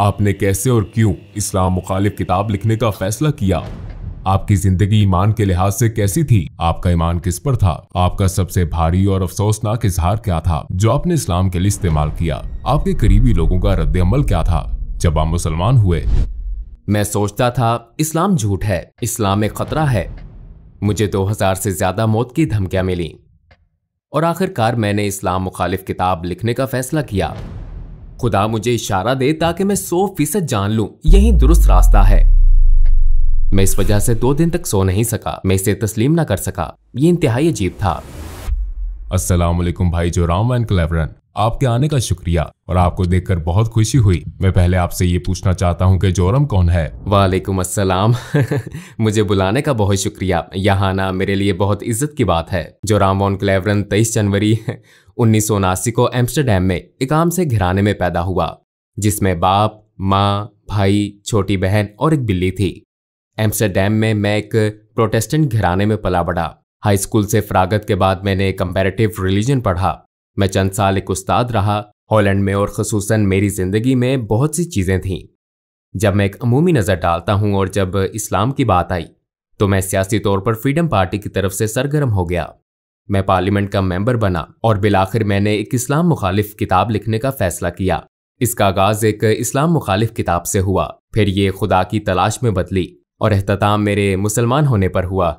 आपने कैसे और क्यों इस्लाम मुखालिफ किताब लिखने का फैसला किया? आपकी जिंदगी ईमान के लिहाज से कैसी थी? आपका ईमान किस पर था? आपका सबसे भारी और अफसोसनाक इजहार क्या था जो आपने इस्लाम के लिए इस्तेमाल किया? आपके करीबी लोगों का रद्द अमल क्या था जब आप मुसलमान हुए? मैं सोचता था इस्लाम झूठ है, इस्लाम एक खतरा है। मुझे 2000 से ज्यादा मौत की धमकियां मिली और आखिरकार मैंने इस्लाम मुखालिफ किताब लिखने का फैसला किया। खुदा मुझे इशारा दे ताकि मैं 100% जान लूं यही दुरुस्त रास्ता है। मैं इस वजह से 2 दिन तक सो नहीं सका। मैं इसे तस्लीम ना कर सका। ये इंतहाई अजीब था। अस्सलाम वालेकुम भाई जोराम एंड क्लेवरन, आपके आने का शुक्रिया और आपको देखकर बहुत खुशी हुई। मैं पहले आपसे ये पूछना चाहता हूँ कि जोरम कौन है? वालेकुम अस्सलाम। मुझे बुलाने का बहुत शुक्रिया। यहाँ आना मेरे लिए बहुत इज्जत की बात है। जोराम वॉन क्लेवरन 23 जनवरी 1979 को एम्स्टरडैम में एक आम से घराने में पैदा हुआ जिसमें बाप, माँ, भाई, छोटी बहन और एक बिल्ली थी। एम्स्टरडैम में मैं एक प्रोटेस्टेंट घराने में पला बढ़ा। हाई स्कूल से फरागत के बाद मैंने कंपैरेटिव रिलीजन पढ़ा। मैं चंद साल एक उस्ताद रहा हॉलैंड में और ख़ुसूसन मेरी ज़िंदगी में बहुत सी चीज़ें थीं। जब मैं एक अमूमी नज़र डालता हूँ और जब इस्लाम की बात आई तो मैं सियासी तौर पर फ्रीडम पार्टी की तरफ से सरगर्म हो गया। मैं पार्लियामेंट का मेंबर बना और बिलाखिर मैंने एक इस्लाम मुखालिफ किताब लिखने का फैसला किया। इसका आगाज़ एक इस्लाम मुखालिफ किताब से हुआ, फिर ये खुदा की तलाश में बदली और एहतताम मेरे मुसलमान होने पर हुआ।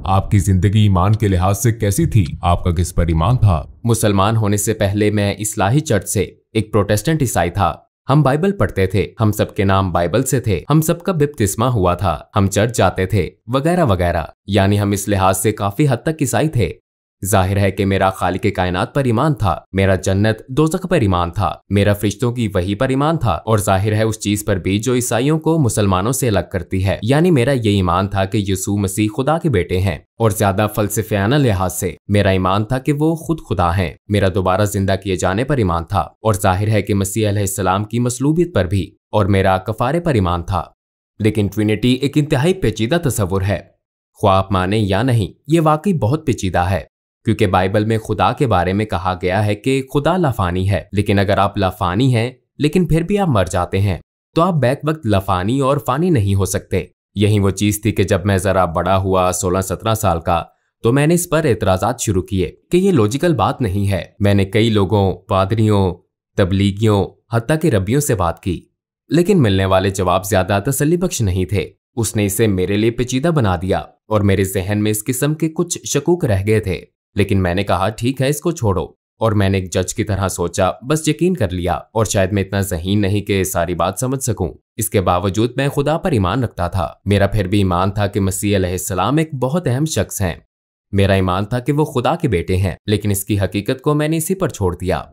आपकी जिंदगी ईमान के लिहाज से कैसी थी? आपका किस पर ईमान था? मुसलमान होने से पहले मैं इस्लाही चर्च से एक प्रोटेस्टेंट ईसाई था। हम बाइबल पढ़ते थे, हम सबके नाम बाइबल से थे, हम सबका बपतिस्मा हुआ था, हम चर्च जाते थे वगैरह वगैरह। यानी हम इस लिहाज से काफी हद तक ईसाई थे। जाहिर है कि मेरा खालिक कायनात पर ईमान था, मेरा जन्नत दोज़ख पर ईमान था, मेरा फरिश्तों की वही पर ईमान था और जाहिर है उस चीज पर भी जो ईसाइयों को मुसलमानों से अलग करती है। यानी मेरा ये ईमान था कि यीशु मसीह खुदा के बेटे हैं और ज्यादा फलसफियाना लिहाज से मेरा ईमान था कि वो खुद खुदा हैं। मेरा दोबारा जिंदा किए जाने पर ईमान था और जाहिर है कि मसीह अलैहिस्सलाम की मसलूबियत पर भी, और मेरा कफारे पर ईमान था। लेकिन ट्रिनिटी एक इंतहाई पेचीदा तस्वुर है। ख्वाह आप माने या नहीं, ये वाकई बहुत पेचीदा है क्योंकि बाइबल में खुदा के बारे में कहा गया है कि खुदा लाफानी है। लेकिन अगर आप लाफानी हैं लेकिन फिर भी आप मर जाते हैं तो आप बैक वक्त लाफानी और फानी नहीं हो सकते। यही वो चीज थी कि जब मैं जरा बड़ा हुआ 16-17 साल का तो मैंने इस पर एतराजात शुरू किए कि ये लॉजिकल बात नहीं है। मैंने कई लोगों, पादरियों, तबलीगियों, हत्ता के रब्बियों से बात की लेकिन मिलने वाले जवाब ज्यादा तसल्ली बख्श नहीं थे। उसने इसे मेरे लिए पेचीदा बना दिया और मेरे जहन में इस किस्म के कुछ शकूक रह गए थे। लेकिन मैंने कहा ठीक है, इसको छोड़ो। और मैंने एक जज की तरह सोचा, बस यकीन कर लिया। और शायद मैं इतना ज़हीन नहीं कि सारी बात समझ सकूं। इसके बावजूद मैं खुदा पर ईमान रखता था। मेरा फिर भी ईमान था कि मसीह अलैहिस्सलाम एक बहुत अहम शख्स हैं। मेरा ईमान था कि वो खुदा के बेटे हैं, लेकिन इसकी हकीकत को मैंने इसी पर छोड़ दिया।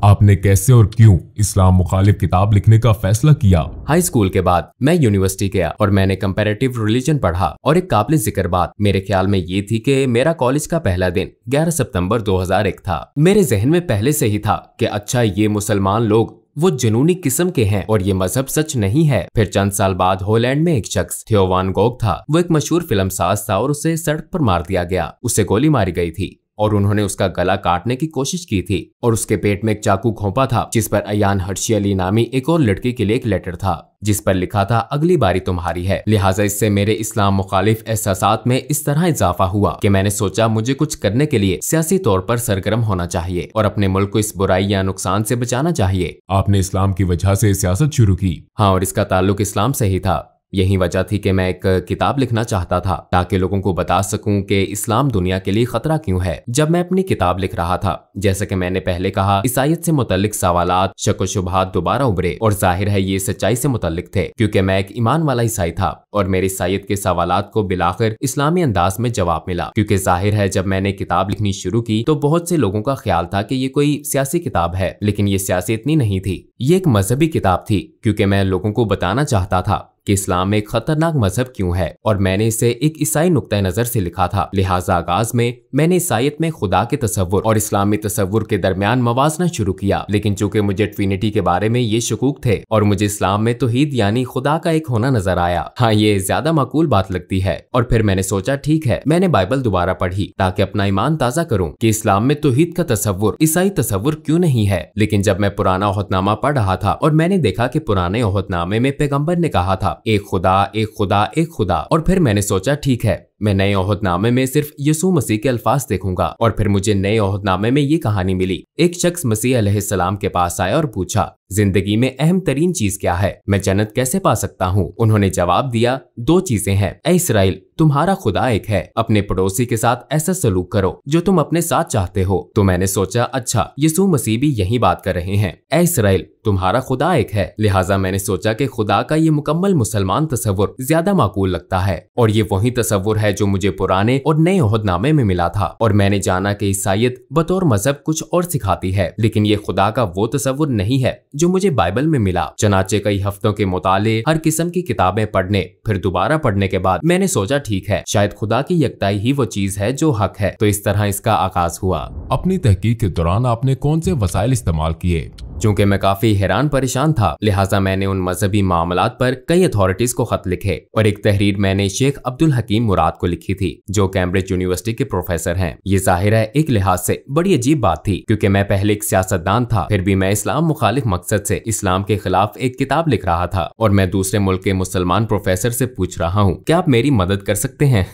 आपने कैसे और क्यों इस्लाम मुखालिफ किताब लिखने का फैसला किया? हाई स्कूल के बाद मैं यूनिवर्सिटी गया और मैंने कंपैरेटिव रिलीजन पढ़ा और एक काबिल जिक्र बात मेरे ख्याल में ये थी कि मेरा कॉलेज का पहला दिन 11 सितंबर 2001 था। मेरे जहन में पहले से ही था कि अच्छा, ये मुसलमान लोग वो जुनूनी किस्म के हैं और ये मजहब सच नहीं है। फिर चंद साल बाद हॉलैंड में एक शख्स थियो वान गोग था। वो एक मशहूर फिल्म साज था और उसे सड़क पर मार दिया गया। उसे गोली मारी गई थी और उन्होंने उसका गला काटने की कोशिश की थी और उसके पेट में एक चाकू घोंपा था जिस पर अयान हर्शी अली नामी एक और लड़की के लिए एक लेटर था जिस पर लिखा था अगली बारी तुम्हारी है। लिहाजा इससे मेरे इस्लाम मुखालिफ एहसासात में इस तरह इजाफा हुआ कि मैंने सोचा मुझे कुछ करने के लिए सियासी तौर पर सरगर्म होना चाहिए और अपने मुल्क को इस बुराई या नुकसान से बचाना चाहिए। आपने इस्लाम की वजह से सियासत शुरू की? हाँ, और इसका ताल्लुक इस्लाम से ही था। यही वजह थी कि मैं एक किताब लिखना चाहता था ताकि लोगों को बता सकूं कि इस्लाम दुनिया के लिए खतरा क्यों है। जब मैं अपनी किताब लिख रहा था, जैसा कि मैंने पहले कहा, ईसाईयत से मुतल्लिक सवालात, शक व शुबहात दोबारा उभरे और जाहिर है ये सच्चाई से मुतल्लिक थे क्योंकि मैं एक ईमान वाला ईसाई था और मेरे ईसाईयत के सवालात को बिलाखिर इस्लामी अंदाज में जवाब मिला। क्योंकि जाहिर है जब मैंने किताब लिखनी शुरू की तो बहुत से लोगों का ख्याल था कि ये कोई सियासी किताब है, लेकिन ये सियासी इतनी नहीं थी। ये एक मजहबी किताब थी क्योंकि मैं लोगों को बताना चाहता था कि इस्लाम एक खतरनाक मजहब क्यों है, और मैंने इसे एक ईसाई नुक्ता नजर से लिखा था। लिहाजा आगाज में मैंने ईसाईयत में खुदा के तसव्वुर और इस्लामी तसव्वुर के दरमियान मवाजना शुरू किया। लेकिन चूंकि मुझे ट्रिनिटी के बारे में ये शकूक थे और मुझे इस्लाम में तौहीद यानी खुदा का एक होना नजर आया, हाँ ये ज्यादा माकूल बात लगती है। और फिर मैंने सोचा ठीक है, मैंने बाइबल दोबारा पढ़ी ताकि अपना ईमान ताजा करूं कि इस्लाम में तौहीद का तसव्वुर ईसाई तसव्वुर क्यों नहीं है। लेकिन जब मैं पुराना ओहदनामा पढ़ रहा था और मैंने देखा कि पुराने ओहदनामे में पैगंबर ने कहा था एक खुदा एक खुदा एक खुदा, और फिर मैंने सोचा ठीक है, मैं नए ओहदनामे में सिर्फ यीशु मसीह के अल्फाज देखूंगा। और फिर मुझे नए ओहदनामे में ये कहानी मिली। एक शख्स मसीह अलैहिस्सलाम के पास आया और पूछा, जिंदगी में अहम तरीन चीज क्या है, मैं जन्नत कैसे पा सकता हूँ? उन्होंने जवाब दिया, दो चीजें हैं। ऐ इसराइल, तुम्हारा खुदा एक है, अपने पड़ोसी के साथ ऐसा सलूक करो जो तुम अपने साथ चाहते हो। तो मैंने सोचा अच्छा, यीशु मसीह भी यही बात कर रहे हैं, ऐ इसराइल तुम्हारा खुदा एक है। लिहाजा मैंने सोचा कि खुदा का ये मुकम्मल मुसलमान तसव्वुर ज्यादा माकूल लगता है, और ये वही तसव्वुर है जो मुझे पुराने और नए ओहदनामे में मिला था। और मैंने जाना कि ईसाईयत बतौर मजहब कुछ और सिखाती है, लेकिन ये खुदा का वो तसव्वुर नहीं है जो मुझे बाइबल में मिला। चनाचे कई हफ्तों के मुताले, हर किस्म की किताबें पढ़ने, फिर दोबारा पढ़ने के बाद मैंने सोचा ठीक है, शायद खुदा की यकताई ही वो चीज है जो हक है। तो इस तरह इसका आगाज हुआ। अपनी तहकीक के दौरान आपने कौन से वसाइल इस्तेमाल किए? चूंकि मैं काफी हैरान परेशान था, लिहाजा मैंने उन मजहबी मामलात पर कई अथॉरिटीज को खत लिखे, और एक तहरीर मैंने शेख अब्दुल हकीम मुराद को लिखी थी जो कैम्ब्रिज यूनिवर्सिटी के प्रोफेसर हैं। ये जाहिर है एक लिहाज से बड़ी अजीब बात थी, क्योंकि मैं पहले एक सियासतदान था, फिर भी मैं इस्लाम मुखालिफ मकसद से इस्लाम के खिलाफ एक किताब लिख रहा था, और मैं दूसरे मुल्क के मुसलमान प्रोफेसर से पूछ रहा हूँ क्या आप मेरी मदद कर सकते हैं?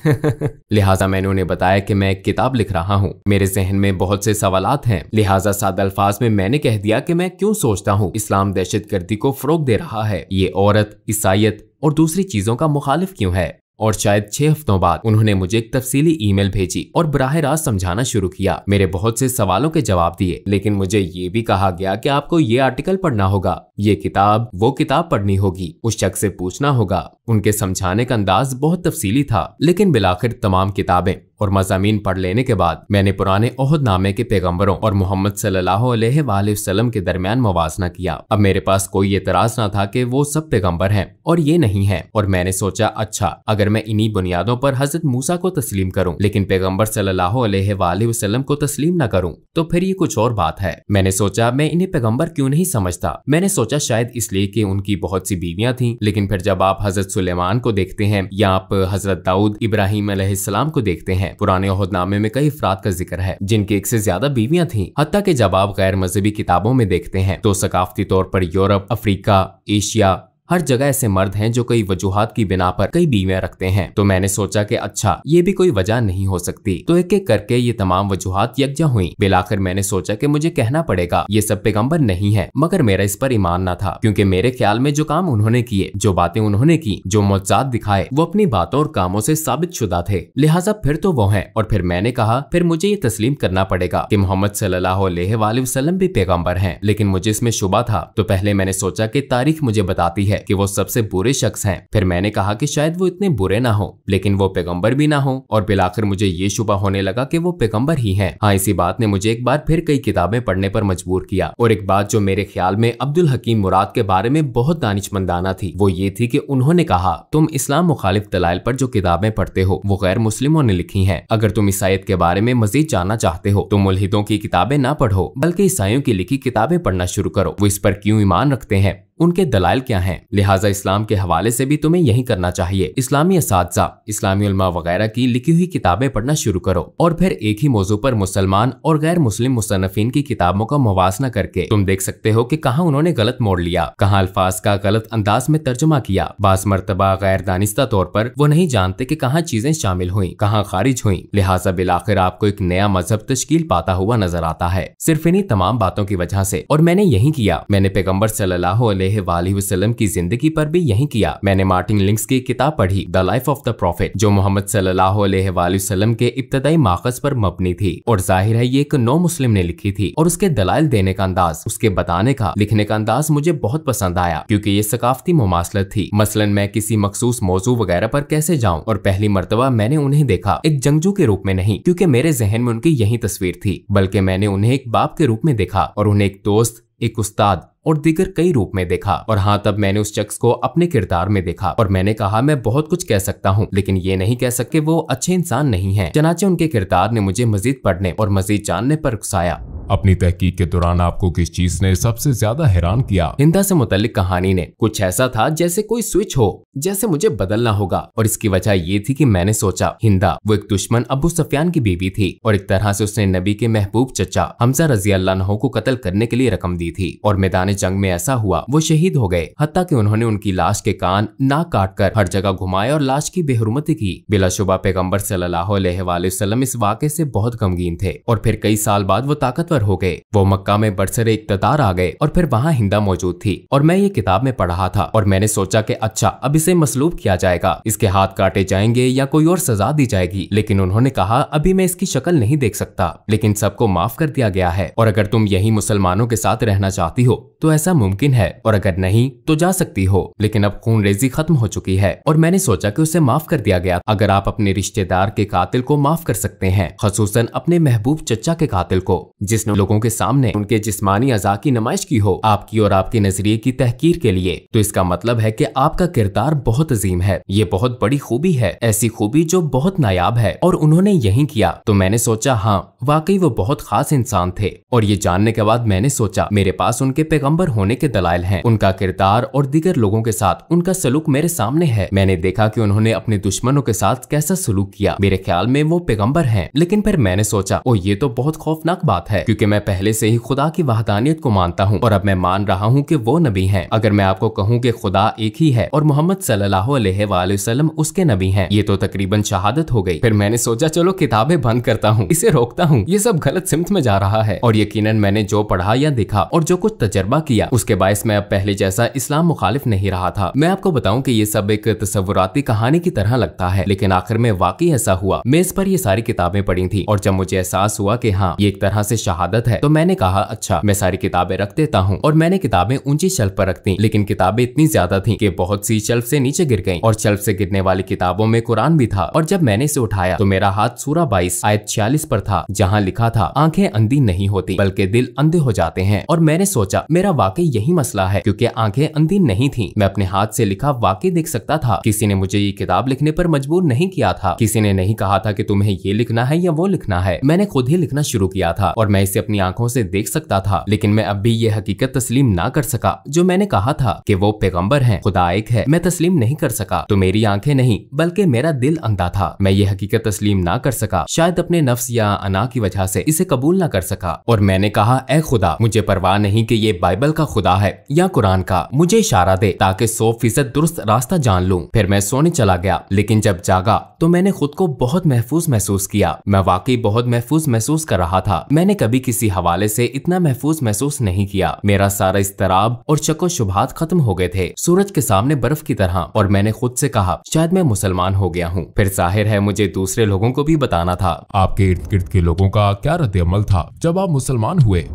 लिहाजा मैंने उन्हें बताया कि मैं एक किताब लिख रहा हूँ, मेरे जहन में बहुत से सवालात हैं। लिहाजा सादा अल्फाज में मैंने कह दिया कि मैं क्यों सोचता हूँ इस्लाम दहशतगर्दी को फरोग दे रहा है, ये औरत, ईसाईयत और दूसरी चीजों का मुखालिफ क्यों है। और शायद 6 हफ्तों बाद उन्होंने मुझे एक तफसीली ईमेल भेजी और बराह रास्त समझाना शुरू किया। मेरे बहुत से सवालों के जवाब दिए, लेकिन मुझे ये भी कहा गया कि आपको ये आर्टिकल पढ़ना होगा, ये किताब वो किताब पढ़नी होगी, उस शख्स से पूछना होगा। उनके समझाने का अंदाज बहुत तफसीली था, लेकिन बिलाखिर तमाम किताबें और मज़ामीन पढ़ लेने के बाद मैंने पुराने ओहदनामे के पैगंबरों और मोहम्मद सल्लल्लाहु अलैहि वसल्लम के दरमियान मवाजना किया। अब मेरे पास कोई एतराज ना था कि वो सब पैगंबर हैं और ये नहीं है, और मैंने सोचा अच्छा, अगर मैं इन्हीं बुनियादों पर हजरत मूसा को तस्लीम करूं लेकिन पैगंबर सल्लल्लाहु अलैहि वसल्लम को तस्लीम न करूं तो फिर ये कुछ और बात है। मैंने सोचा मैं इन्हें पैगंबर क्यों नहीं समझता। मैंने सोचा शायद इसलिए कि उनकी बहुत सी बीवियां थीं, लेकिन फिर जब आप हजरत सुलेमान को देखते हैं या आप हजरत दाऊद इब्राहिम अलैहिस्सलाम को देखते हैं, पुराने ओहदनामे में कई अफराद का जिक्र है जिनकी 1 से ज्यादा बीवियां थीं। हत्ता कि जब आप गैर मजहबी किताबों में देखते हैं तो सकाफती तौर पर यूरोप, अफ्रीका, एशिया, हर जगह ऐसे मर्द हैं जो कई वजूहात की बिना पर कई बीवियां रखते हैं। तो मैंने सोचा कि अच्छा, ये भी कोई वजह नहीं हो सकती। तो एक एक करके ये तमाम वजूहात यकजा हुई। बिलाखिर मैंने सोचा कि मुझे कहना पड़ेगा ये सब पैगंबर नहीं है, मगर मेरा इस पर ईमान न था, क्योंकि मेरे ख्याल में जो काम उन्होंने किए, जो बातें उन्होंने की, जो मौजज़ात दिखाए, वो अपनी बातों और कामों से साबित शुदा थे। लिहाजा फिर तो वो है। और फिर मैंने कहा फिर मुझे ये तस्लीम करना पड़ेगा कि मोहम्मद सल्लल्लाहु अलैहि वसल्लम भी पैगंबर हैं। लेकिन मुझे इसमें शुबा था। तो पहले मैंने सोचा कि तारीख मुझे बताती है कि वो सबसे बुरे शख्स हैं। फिर मैंने कहा कि शायद वो इतने बुरे ना हो, लेकिन वो पैगंबर भी ना हो। और बिलाखिर मुझे ये शुबा होने लगा कि वो पैगंबर ही हैं। हाँ, इसी बात ने मुझे एक बार फिर कई किताबें पढ़ने पर मजबूर किया। और एक बात जो मेरे ख्याल में अब्दुल हकीम मुराद के बारे में बहुत दानिशमंदाना थी, वो ये थी कि उन्होंने कहा तुम इस्लाम मुखालिफ दलाइल पर जो किताबें पढ़ते हो वो गैर मुस्लिमों ने लिखी हैं। अगर तुम ईसाईयत के बारे में मजीद जानना चाहते हो तो मुल्हिदों की किताबें ना पढ़ो, बल्कि ईसाइयों की लिखी किताबें पढ़ना शुरू करो। वो इस पर क्यों ईमान रखते हैं, उनके दलाइल क्या हैं। लिहाजा इस्लाम के हवाले से भी तुम्हें यही करना चाहिए। इस्लामी असातिज़ा, इस्लामी उलमा वगैरह की लिखी हुई किताबें पढ़ना शुरू करो, और फिर एक ही मौजू पर मुसलमान और गैर मुस्लिम मुसन्निफीन की किताबों का मुवाजना करके तुम देख सकते हो कि कहाँ उन्होंने गलत मोड़ लिया, कहाँ अल्फाज का गलत अंदाज में तर्जुमा किया। बास मर्तबा गैर दानिस्ता तौर पर वो नहीं जानते कि कहाँ चीजें शामिल हुई, कहाँ खारिज हुई। लिहाजा बिलाखिर आपको एक नया मजहब तश्कील पाता हुआ नजर आता है, सिर्फ इन्हीं तमाम बातों की वजह से। और मैंने यही किया। मैंने पैगंबर सल्लल्लाहु अलैहि वसल्लम की जिंदगी पर भी यही किया। मैंने मार्टिन लिंक्स की किताब पढ़ी, the life of the profit, जो मोहम्मद सल्लल्लाहु अलैहि वसल्लम के इब्तदाई माखज़ पर मबनी थी। और जाहिर है ये एक नौ मुस्लिम ने लिखी थी, और उसके दलाइल देने का अंदाज, उसके बताने का, लिखने का अंदाज मुझे बहुत पसंद आया, क्योंकि ये सकाफती मुमासलत थी। मसलन मैं किसी मखसूस मौजू वगैरह पर कैसे जाऊं, और पहली मर्तबा मैंने उन्हें देखा एक जंगजू के रूप में नहीं, क्योंकि मेरे जहन में उनकी यही तस्वीर थी, बल्कि मैंने उन्हें एक बाप के रूप में देखा, और उन्हें एक दोस्त, एक उस्ताद और दीगर कई रूप में देखा। और हाँ, तब मैंने उस शख्स को अपने किरदार में देखा और मैंने कहा मैं बहुत कुछ कह सकता हूँ, लेकिन ये नहीं कह सकते वो अच्छे इंसान नहीं है। चनाचे उनके किरदार ने मुझे मजीद पढ़ने और मजीद जानने पर उकसाया। अपनी तहकीक के दौरान आपको किस चीज ने सबसे ज्यादा हैरान किया? हिंदा से मुतल्लिक कहानी ने कुछ ऐसा था जैसे कोई स्विच हो, जैसे मुझे बदलना होगा। और इसकी वजह ये थी कि मैंने सोचा हिंदा वो एक दुश्मन अबू सुफियान की बीवी थी और एक तरह से उसने नबी के महबूब चचा हमजा रजी अल्लाह अन्हु को कत्ल करने के लिए रकम दी थी। और मैदान जंग में ऐसा हुआ वो शहीद हो गए, हत्ता कि उन्होंने उनकी लाश के कान नाक काट कर हर जगह घुमाए और लाश की बेहुरमती की। बिलाशुबा पैगम्बर सल्लल्लाहु अलैहि वसल्लम इस वाक़े से बहुत गमगीन थे और फिर कई साल बाद वो ताकतवर हो गए। वो मक्का में बरसरे इक़्तिदार आ गए और फिर वहाँ हिंदा मौजूद थी और मैं ये किताब में पढ़ रहा था और मैंने सोचा कि अच्छा अब इसे मसलूब किया जाएगा, इसके हाथ काटे जाएंगे या कोई और सजा दी जाएगी। लेकिन उन्होंने कहा अभी मैं इसकी शक्ल नहीं देख सकता, लेकिन सबको माफ कर दिया गया है और अगर तुम यही मुसलमानों के साथ रहना चाहती हो तो ऐसा मुमकिन है और अगर नहीं तो जा सकती हो, लेकिन अब खून रेजी खत्म हो चुकी है। और मैंने सोचा कि उसे माफ कर दिया गया। अगर आप अपने रिश्तेदार के कातिल को माफ कर सकते हैं, खसूसन अपने महबूब चचा के कातिल को जिसने लोगों के सामने उनके जिस्मानी अज़ा की नुमाइश की हो आपकी और आपके नजरिए की तहकीर के लिए, तो इसका मतलब है कि आपका किरदार बहुत अजीम है। ये बहुत बड़ी खूबी है, ऐसी खूबी जो बहुत नायाब है और उन्होंने यही किया। तो मैंने सोचा हाँ वाकई वो बहुत खास इंसान थे। और ये जानने के बाद मैंने सोचा मेरे पास उनके पैगंबर होने के दलाइल हैं। उनका किरदार और दीगर लोगों के साथ उनका सलूक मेरे सामने है। मैंने देखा कि उन्होंने अपने दुश्मनों के साथ कैसा सलूक किया। मेरे ख्याल में वो पैगंबर हैं। लेकिन फिर मैंने सोचा ओ ये तो बहुत खौफनाक बात है, क्योंकि मैं पहले से ही खुदा की वहदानियत को मानता हूँ और अब मैं मान रहा हूँ कि वो नबी हैं। अगर मैं आपको कहूँ कि खुदा एक ही है और मोहम्मद सल्लल्लाहु अलैहि वसल्लम उसके नबी हैं, ये तो तकरीबन शहादत हो गई। फिर मैंने सोचा चलो किताबें बंद करता हूँ, इसे रोकता हूँ, ये सब गलत सिमत में जा रहा है। और यकीनन मैंने जो पढ़ा या देखा और जो कुछ तजर्बा किया उसके बायस मैं अब पहले जैसा इस्लाम मुखालिफ नहीं रहा था। मैं आपको बताऊं कि ये सब एक तसव्वुराती कहानी की तरह लगता है, लेकिन आखिर में वाकई ऐसा हुआ। मेज पर ये सारी किताबें पढ़ी थी और जब मुझे एहसास हुआ कि हाँ ये एक तरह से शहादत है, तो मैंने कहा अच्छा मैं सारी किताबें रख देता हूँ। और मैंने किताबें ऊंची शेल्फ पर रख दी, लेकिन किताबें इतनी ज्यादा थी कि बहुत सी शेल्फ से नीचे गिर गईं और शेल्फ से गिरने वाली किताबों में कुरान भी था। और जब मैंने इसे उठाया तो मेरा हाथ सूरा 22 आयत 46 पर था, जहाँ लिखा था आंखें अंधी नहीं होती बल्कि दिल अंधे हो जाते हैं। और मैंने सोचा मेरा वाकई यही मसला है, क्योंकि आंखें अंधी नहीं थी। मैं अपने हाथ से लिखा वाकई देख सकता था। किसी ने मुझे ये किताब लिखने पर मजबूर नहीं किया था। किसी ने नहीं कहा था कि तुम्हें ये लिखना है या वो लिखना है। मैंने खुद ही लिखना शुरू किया था और मैं इसे अपनी आंखों से देख सकता था। लेकिन मैं अब भी ये हकीकत तस्लीम ना कर सका जो मैंने कहा था कि वो पैगंबर हैं, खुदा एक है। मैं तस्लीम नहीं कर सका। तो मेरी आंखें नहीं बल्कि मेरा दिल अंधा था। मैं ये हकीकत तस्लीम ना कर सका, शायद अपने नफ्स या अना की वजह से इसे कबूल ना कर सका। और मैंने कहा ऐ खुदा, मुझे परवाह नहीं कि ये बाइबल का खुदा है या कुरान का, मुझे इशारा दे ताकि 100% दुरुस्त रास्ता जान लूं। फिर मैं सोने चला गया, लेकिन जब जागा तो मैंने खुद को बहुत महफूज महसूस किया। मैं वाकई बहुत महफूज महसूस कर रहा था। मैंने कभी किसी हवाले से इतना महफूज महसूस नहीं किया। मेरा सारा इस्तराब और शक व शुबहात खत्म हो गए थे, सूरज के सामने बर्फ की तरह। और मैंने खुद से कहा शायद मैं मुसलमान हो गया हूँ। फिर जाहिर है मुझे दूसरे लोगों को भी बताना था। आपके इर्द गिर्द के लोगों का क्या रद्द-ए-अमल था जब आप मुसलमान हुए?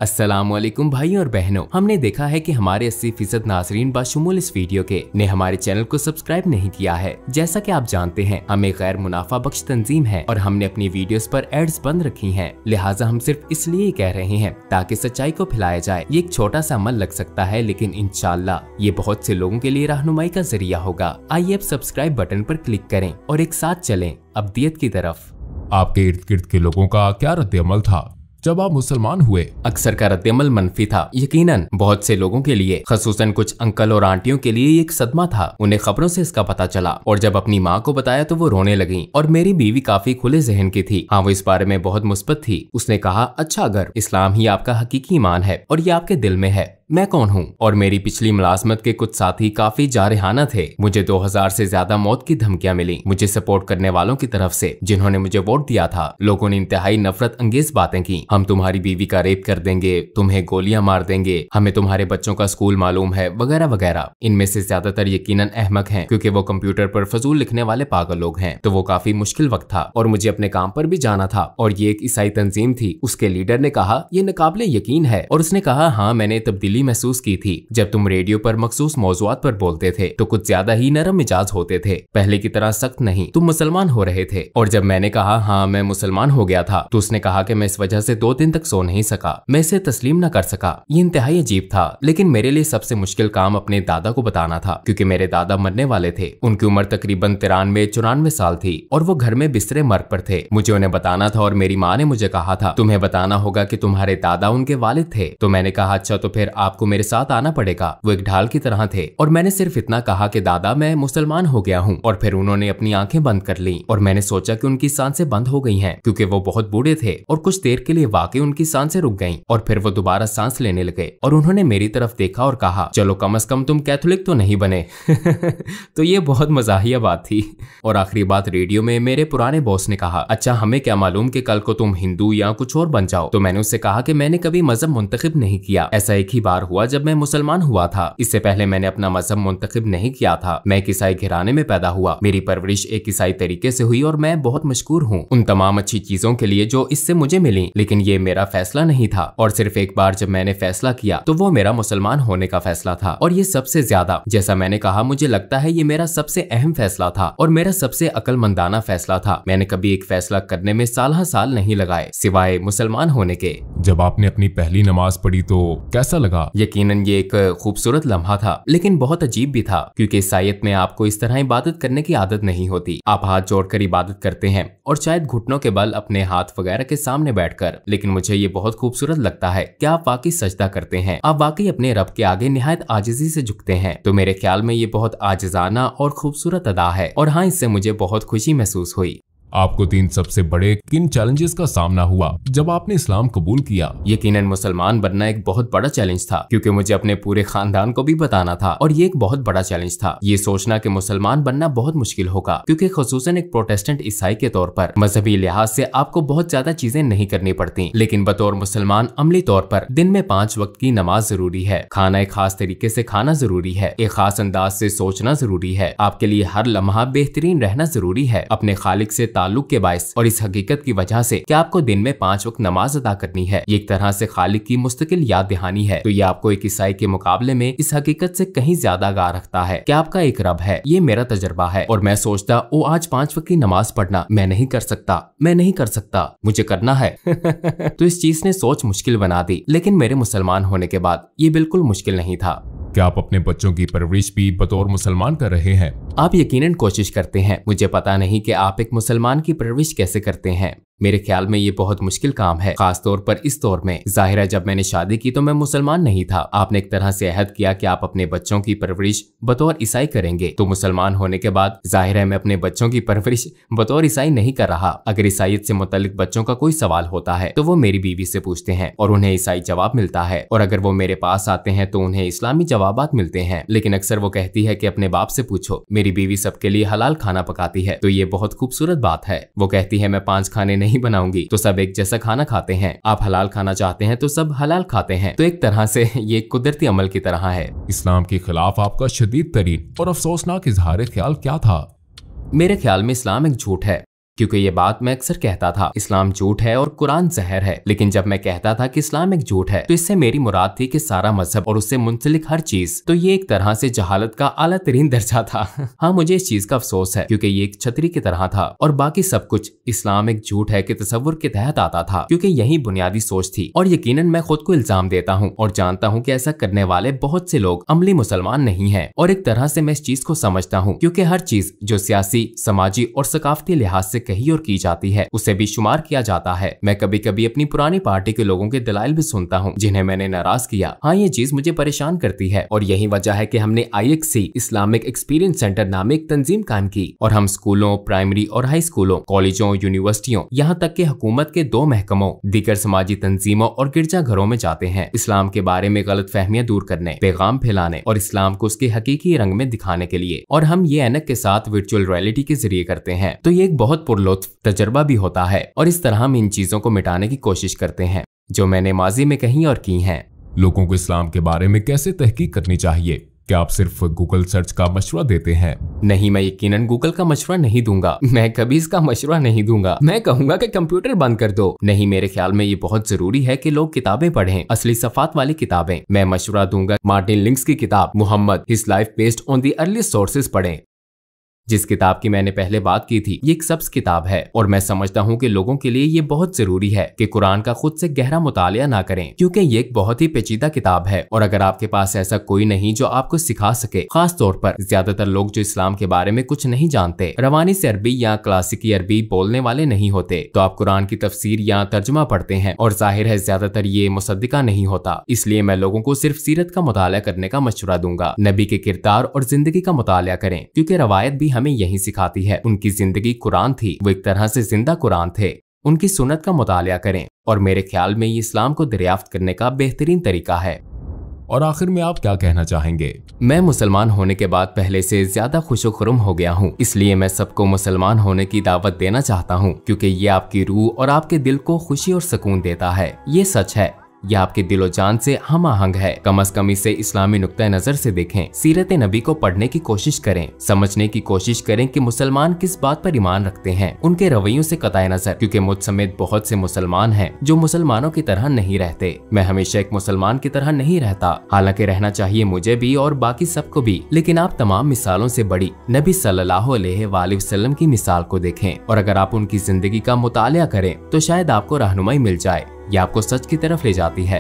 अस्सलामुअलैकुम भाई और बहनों, हमने देखा है कि हमारे 80% नाजरीन बाशुमूल इस वीडियो के ने हमारे चैनल को सब्सक्राइब नहीं किया है। जैसा कि आप जानते हैं हम एक गैर मुनाफा बख्श तंजीम है और हमने अपनी वीडियोस पर एड्स बंद रखी हैं। लिहाजा हम सिर्फ इसलिए कह रहे हैं ताकि सच्चाई को फैलाया जाए। ये एक छोटा सा अमल लग सकता है, लेकिन इंशाल्लाह ये बहुत से लोगों के लिए रहनुमाई का जरिया होगा। आइए अब सब्सक्राइब बटन पर क्लिक करें और एक साथ चलें अब्दियत की तरफ। आपके इर्द गिर्द के लोगों का क्या रद्द-ए-अमल था जब आप मुसलमान हुए? अक्सर का रद्द-ए-अमल मनफी था। यकीनन बहुत से लोगों के लिए, खसूसन कुछ अंकल और आंटियों के लिए एक सदमा था। उन्हें खबरों से इसका पता चला और जब अपनी माँ को बताया तो वो रोने लगी। और मेरी बीवी काफी खुले जहन की थी। हाँ, वो इस बारे में बहुत मुस्बत थी। उसने कहा अच्छा अगर इस्लाम ही आपका हकीकी ईमान है और ये आपके दिल में है, मैं कौन हूँ? और मेरी पिछली मुलाजमत के कुछ साथी काफी जारहाना थे। मुझे 2000 से ज्यादा मौत की धमकियां मिली मुझे सपोर्ट करने वालों की तरफ से जिन्होंने मुझे वोट दिया था। लोगों ने इंतहाई नफरत अंगेज बातें की। हम तुम्हारी बीवी का रेप कर देंगे, तुम्हें गोलियां मार देंगे, हमें तुम्हारे बच्चों का स्कूल मालूम है, वगैरह वगैरह। इनमें से ज्यादातर यकीनन अहमक हैं, क्योंकि वो कंप्यूटर पर फजूल लिखने वाले पागल लोग हैं। तो वो काफी मुश्किल वक्त था और मुझे अपने काम पर भी जाना था। और ये एक ईसाई तंजीम थी। उसके लीडर ने कहा ये नाकाबिले यकीन है और उसने कहा हाँ मैंने तब्दीली तब्दीली महसूस की थी जब तुम रेडियो पर मखसूस मौजुआत पर बोलते थे तो कुछ ज्यादा ही नरम मिजाज होते थे, पहले की तरह सख्त नहीं। तुम मुसलमान हो रहे थे और जब मैंने कहा हाँ मैं मुसलमान हो गया था तो उसने कहा कि मैं इस वजह से 2 दिन तक सो नहीं सका, मैं इसे तस्लीम न कर सका। ये इंतहाई अजीब था, लेकिन मेरे लिए सबसे मुश्किल काम अपने दादा को बताना था क्योंकि मेरे दादा मरने वाले थे। उनकी उम्र तकरीबन 93-94 साल थी और वो घर में बिस्तरे मर्ग पर थे। मुझे उन्हें बताना था और मेरी माँ ने मुझे कहा था तुम्हें बताना होगा कि तुम्हारे दादा उनके वालिद थे। तो मैंने कहा अच्छा तो फिर आपको मेरे साथ आना पड़ेगा। वो एक ढाल की तरह थे और मैंने सिर्फ इतना कहा कि दादा मैं मुसलमान हो गया हूँ और फिर उन्होंने अपनी आंखें बंद कर ली और मैंने सोचा कि उनकी सांसें बंद हो गई हैं क्योंकि वो बहुत बूढ़े थे और कुछ देर के लिए वाकई उनकी सांसें रुक गईं और फिर वो दोबारा सांस लेने लगे और उन्होंने मेरी तरफ देखा और कहा चलो कम से कम तुम कैथोलिक तो नहीं बने। तो ये बहुत मजाहिया बात थी। और आखिरी बात रेडियो में मेरे पुराने बॉस ने कहा अच्छा हमें क्या मालूम कि कल को तुम हिंदू या कुछ और बन जाओ। तो मैंने उससे कहा कि मैंने कभी मजहब मुंतखब नहीं किया, ऐसा एक ही बार हुआ जब मैं मुसलमान हुआ था। इससे पहले मैंने अपना मजहब मुंतखब नहीं किया था। मैं एक ईसाई घराने में पैदा हुआ, मेरी परवरिश एक ईसाई तरीके से हुई और मैं बहुत मशकूर हूँ उन तमाम अच्छी चीजों के लिए जो इससे मुझे मिली। लेकिन ये मेरा फैसला नहीं था और सिर्फ एक बार जब मैंने फैसला किया तो वो मेरा मुसलमान होने का फैसला था। और ये सबसे ज्यादा, जैसा मैंने कहा, मुझे लगता है ये मेरा सबसे अहम फैसला था और मेरा सबसे अक्लमंदाना फैसला था। मैंने कभी एक फैसला करने में साल नहीं लगाए सिवाय मुसलमान होने के। जब आपने अपनी पहली नमाज पढ़ी तो कैसा लगा? यकीनन ये एक खूबसूरत लम्हा था लेकिन बहुत अजीब भी था क्योंकि ईसाईयत में आपको इस तरह इबादत करने की आदत नहीं होती। आप हाथ जोड़कर इबादत करते हैं और शायद घुटनों के बल अपने हाथ वगैरह के सामने बैठकर। लेकिन मुझे ये बहुत खूबसूरत लगता है कि आप वाकई सजदा करते हैं, आप वाकई अपने रब के आगे निहायत आजिजी से झुकते हैं। तो मेरे ख्याल में ये बहुत आजिजाना और खूबसूरत अदा है और हाँ इससे मुझे बहुत खुशी महसूस हुई। आपको 3 सबसे बड़े किन चैलेंजेस का सामना हुआ जब आपने इस्लाम कबूल किया? यकीनन मुसलमान बनना एक बहुत बड़ा चैलेंज था क्योंकि मुझे अपने पूरे खानदान को भी बताना था और ये एक बहुत बड़ा चैलेंज था ये सोचना कि मुसलमान बनना बहुत मुश्किल होगा क्योंकि खुसूसन एक प्रोटेस्टेंट ईसाई के तौर पर मजहबी लिहाज से आपको बहुत ज्यादा चीजें नहीं करनी पड़ती, लेकिन बतौर मुसलमान अमली तौर पर दिन में 5 वक्त की नमाज जरूरी है, खाना एक खास तरीके से खाना जरूरी है, एक खास अंदाज से सोचना जरूरी है, आपके लिए हर लम्हा बेहतरीन रहना जरूरी है अपने खालिक से ताल्लुक के बायस और इस हकीकत की वजह से कि आपको दिन में 5 वक्त नमाज अदा करनी है। ये एक तरह से खालिक की मुस्तकिल याद दहानी है। तो ये आपको एक ईसाई के मुकाबले में इस हकीकत से कहीं ज्यादा आगाह रखता है कि आपका एक रब है। ये मेरा तजर्बा है और मैं सोचता ओ आज 5 वक्त की नमाज पढ़ना मैं नहीं कर सकता, मुझे करना है। तो इस चीज ने सोच मुश्किल बना दी, लेकिन मेरे मुसलमान होने के बाद ये बिल्कुल मुश्किल नहीं था। क्या आप अपने बच्चों की परवरिश भी बतौर मुसलमान कर रहे हैं? आप यकीनन कोशिश करते हैं। मुझे पता नहीं कि आप एक मुसलमान की परवरिश कैसे करते हैं। मेरे ख्याल में ये बहुत मुश्किल काम है, खास तौर पर इस दौर में। जाहिर है जब मैंने शादी की तो मैं मुसलमान नहीं था। आपने एक तरह से अहद किया कि आप अपने बच्चों की परवरिश बतौर ईसाई करेंगे, तो मुसलमान होने के बाद जाहिर है मैं अपने बच्चों की परवरिश बतौर ईसाई नहीं कर रहा। अगर ईसाईयत से मुतल्लिक बच्चों का कोई सवाल होता है तो वो मेरी बीवी से पूछते हैं और उन्हें ईसाई जवाब मिलता है, और अगर वो मेरे पास आते हैं तो उन्हें इस्लामी जवाबात मिलते हैं। लेकिन अक्सर वो कहती है कि अपने बाप से पूछो। मेरी बीवी सबके लिए हलाल खाना पकाती है, तो ये बहुत खूबसूरत बात है। वो कहती है मैं 5 खाने नहीं बनाऊंगी तो सब एक जैसा खाना खाते हैं। आप हलाल खाना चाहते हैं तो सब हलाल खाते हैं। तो एक तरह से ये कुदरती अमल की तरह है। इस्लाम के खिलाफ आपका शदीद तरीन और अफसोसनाक इजहार ख्याल क्या था? मेरे ख्याल में इस्लाम एक झूठ है, क्योंकि ये बात मैं अक्सर कहता था इस्लाम झूठ है और कुरान जहर है। लेकिन जब मैं कहता था कि इस्लाम एक झूठ है तो इससे मेरी मुराद थी कि सारा मजहब और उससे मुंसलिक हर चीज। तो ये एक तरह से जहालत का आला तरीन दर्जा था। हाँ मुझे इस चीज का अफसोस है क्योंकि ये एक छतरी की तरह था और बाकी सब कुछ इस्लाम एक झूठ है कि तसव्वुर के तहत आता था, क्योंकि यही बुनियादी सोच थी। और यकीनन मैं खुद को इल्जाम देता हूँ और जानता हूँ कि ऐसा करने वाले बहुत से लोग अमली मुसलमान नहीं है। और एक तरह से मैं इस चीज को समझता हूँ क्योंकि हर चीज जो सियासी, समाजी और सकाफती लिहाज से कही और की जाती है उसे भी शुमार किया जाता है। मैं कभी कभी अपनी पुरानी पार्टी के लोगों के दलाइल भी सुनता हूँ जिन्हें मैंने नाराज किया। हाँ ये चीज मुझे परेशान करती है और यही वजह है कि हमने IXC इस्लामिक एक्सपीरियंस सेंटर नामे एक तंजीम कायम की और हम स्कूलों, प्राइमरी और हाई स्कूलों, कॉलेजों, यूनिवर्सिटियों, यहाँ तक कि हुकूमत के 2 महकमों, दीगर समाजी तंजीमों और गिरजा घरों में जाते हैं इस्लाम के बारे में गलत फहमियां दूर करने, पैगाम फैलाने और इस्लाम को उसके हकीकी रंग में दिखाने के लिए। और हम ये ऐनक के साथ वर्चुअल रियलिटी के जरिए करते हैं। तो ये एक बहुत पुरलुत्फ तजर्बा भी होता है और इस तरह हम इन चीजों को मिटाने की कोशिश करते हैं जो मैंने माजी में कही और की हैं। लोगों को इस्लाम के बारे में कैसे तहकीक करनी चाहिए? क्या आप सिर्फ गूगल सर्च का मशवरा देते हैं? नहीं, मैं यकीनन गूगल का मशवरा नहीं दूंगा। मैं कभी इसका मशवरा नहीं दूंगा। मैं कहूंगा कि कंप्यूटर बंद कर दो। नहीं, मेरे ख्याल में ये बहुत जरूरी है कि लोग किताबें पढ़ें, असली सफात वाली किताबें। मैं मशवरा दूंगा मार्टिन लिंक्स की किताब Muhammad his life based on the earliest sources पढ़ें। जिस किताब की मैंने पहले बात की थी, ये एक सब्ज किताब है और मैं समझता हूँ कि लोगों के लिए ये बहुत जरूरी है कि कुरान का खुद से गहरा मुतालिया ना करें, क्योंकि ये एक बहुत ही पेचीदा किताब है। और अगर आपके पास ऐसा कोई नहीं जो आपको सिखा सके, खास तौर पर ज्यादातर लोग जो इस्लाम के बारे में कुछ नहीं जानते, रवानी से अरबी या क्लासिकी अरबी बोलने वाले नहीं होते, तो आप कुरान की तफसीर या तर्जुमा पढ़ते हैं और जाहिर है ज्यादातर ये मुसद्दिका नहीं होता। इसलिए मैं लोगों को सिर्फ सीरत का मुतालिया करने का मशवरा दूंगा। नबी के किरदार और जिंदगी का मुतालिया करें, क्योंकि रवायत भी हमें यही सिखाती है। उनकी जिंदगी कुरान थी, वो एक तरह से जिंदा कुरान थे। उनकी सुन्नत का मुतालिया करें और मेरे ख्याल में ये इस्लाम को दरियाफ्त करने का बेहतरीन तरीका है। और आखिर में आप क्या कहना चाहेंगे? मैं मुसलमान होने के बाद पहले से ज्यादा खुशो-खुर्म हो गया हूँ, इसलिए मैं सबको मुसलमान होने की दावत देना चाहता हूँ, क्योंकि ये आपकी रूह और आपके दिल को खुशी और सुकून देता है। ये सच है, यह आपके दिलो जान से हम आहंग है। कम अज कम इसे इस्लामी नुक्ता नजर से देखें, सीरत नबी को पढ़ने की कोशिश करें, समझने की कोशिश करें कि मुसलमान किस बात पर ईमान रखते हैं, उनके रवैयों से कताए नजर, क्योंकि मुझ समेत बहुत से मुसलमान हैं जो मुसलमानों की तरह नहीं रहते। मैं हमेशा एक मुसलमान की तरह नहीं रहता, हालांकि रहना चाहिए मुझे भी और बाकी सबको भी, लेकिन आप तमाम मिसालों से बड़ी नबी सल्लल्लाहु अलैहि वसल्लम की मिसाल को देखें और अगर आप उनकी जिंदगी का मुतालिया करें तो शायद आपको रहनुमाई मिल जाए। यह आपको सच की तरफ ले जाती है।